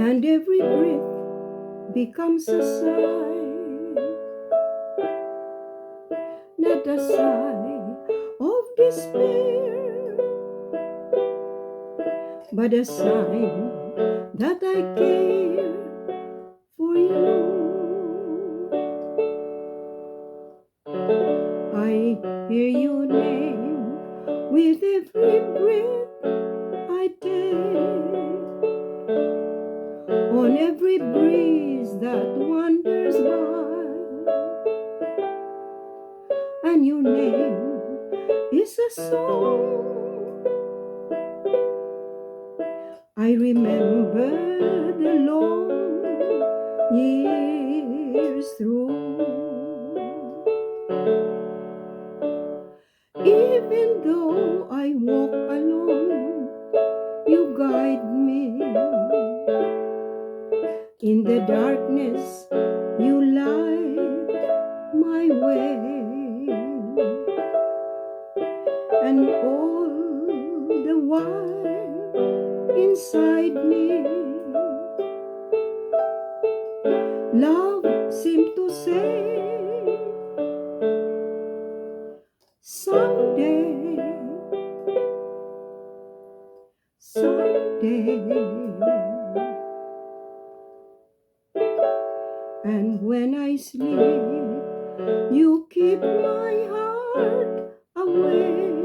and every breath becomes a sigh, not a sigh of despair, but a sign that I care for you. I hear your name with every breath I take, on every breeze that wanders by, and your name is a song. I remember the long years through. Even though I walk alone, you guide me. In the darkness, you light my way. And all the while inside me, love seemed to say, someday, someday. And when I sleep, you keep my heart awake.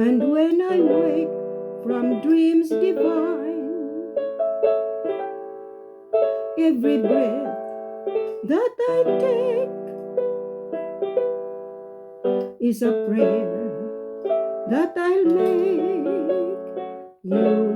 And when I wake from dreams divine, every breath that I take is a prayer that I'll make you